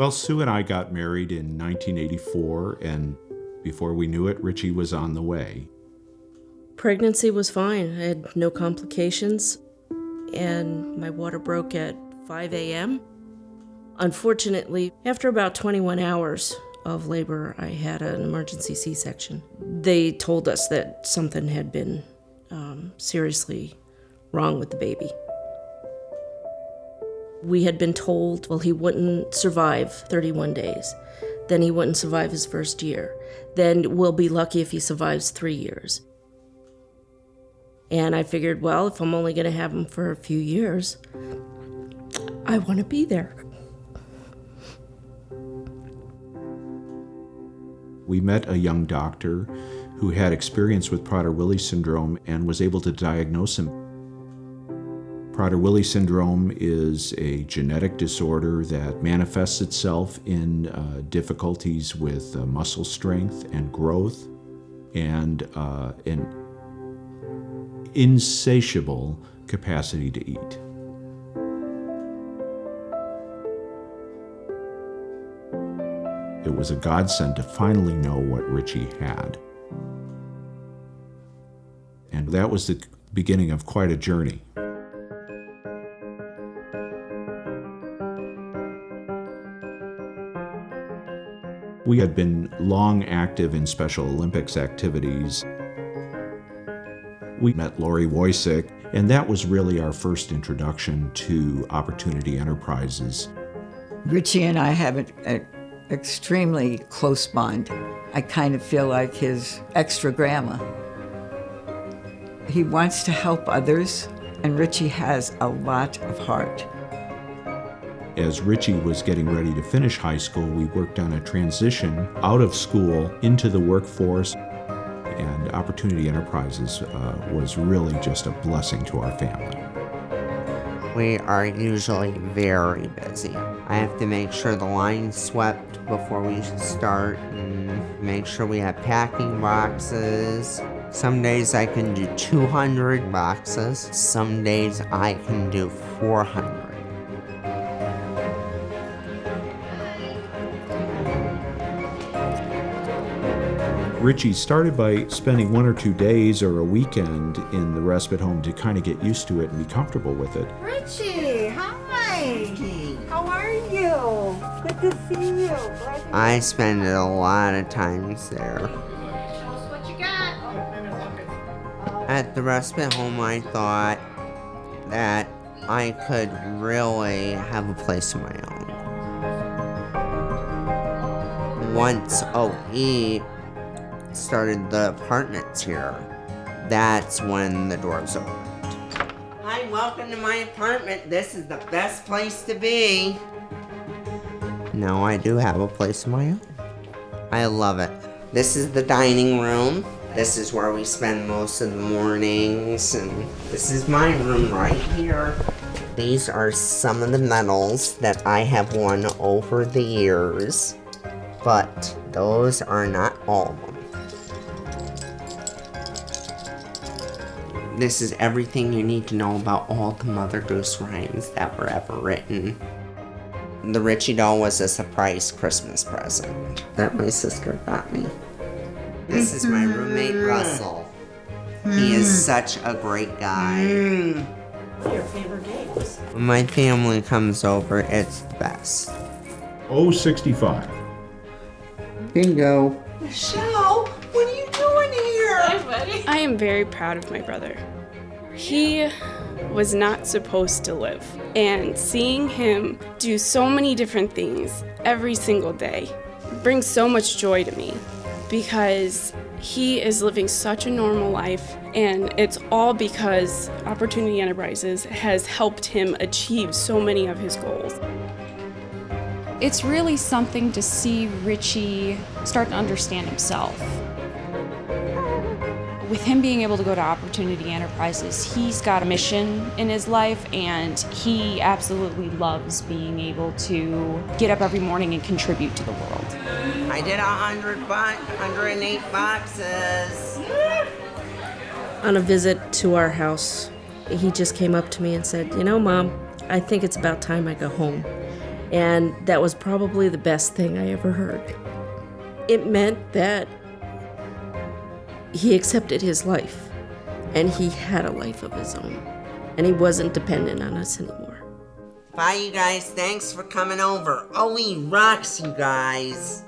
Well, Sue and I got married in 1984, and before we knew it, Richie was on the way. Pregnancy was fine. I had no complications, and my water broke at 5 a.m. Unfortunately, after about 21 hours of labor, I had an emergency C-section. They told us that something had been seriously wrong with the baby. We had been told, well, he wouldn't survive 31 days. Then he wouldn't survive his first year. Then we'll be lucky if he survives 3 years. And I figured, well, if I'm only going to have him for a few years, I want to be there. We met a young doctor who had experience with Prader-Willi syndrome and was able to diagnose him. Prader-Willi syndrome is a genetic disorder that manifests itself in difficulties with muscle strength and growth and an insatiable capacity to eat. It was a godsend to finally know what Richie had. And that was the beginning of quite a journey. We had been long active in Special Olympics activities. We met Lori Wojcik, and that was really our first introduction to Opportunity Enterprises. Richie and I have an extremely close bond. I kind of feel like his extra grandma. He wants to help others, and Richie has a lot of heart. As Richie was getting ready to finish high school, we worked on a transition out of school into the workforce, and Opportunity Enterprises was really just a blessing to our family. We are usually very busy. I have to make sure the line's swept before we start and make sure we have packing boxes. Some days I can do 200 boxes. Some days I can do 400. Richie started by spending 1 or 2 days or a weekend in the respite home to kind of get used to it and be comfortable with it. Richie, hi. How are you? Good to see you. I spend a lot of times there. Show us what you got. At the respite home, I thought that I could really have a place of my own. Once OE started the apartments here, that's when the doors opened. Hi, welcome to my apartment. This is the best place to be. Now I do have a place of my own. I love it. This is the dining room. This is where we spend most of the mornings, and this is my room right here. These are some of the medals that I have won over the years, but those are not all of them. This is everything you need to know about all the Mother Goose rhymes that were ever written. The Richie doll was a surprise Christmas present that my sister got me. This is my roommate, Russell. He is such a great guy. What are your favorite games? When my family comes over, it's the best. 065. Bingo. Michelle, what are you doing here? Hi, buddy. I am very proud of my brother. He was not supposed to live, and seeing him do so many different things every single day brings so much joy to me, because he is living such a normal life, and it's all because Opportunity Enterprises has helped him achieve so many of his goals. It's really something to see Richie start to understand himself. With him being able to go to Opportunity Enterprises, he's got a mission in his life, and he absolutely loves being able to get up every morning and contribute to the world. I did 108 boxes. On a visit to our house, he just came up to me and said, "You know, Mom, I think it's about time I go home." And that was probably the best thing I ever heard. It meant that he accepted his life, and he had a life of his own, and he wasn't dependent on us anymore. Bye, you guys. Thanks for coming over. Oh, he rocks, you guys.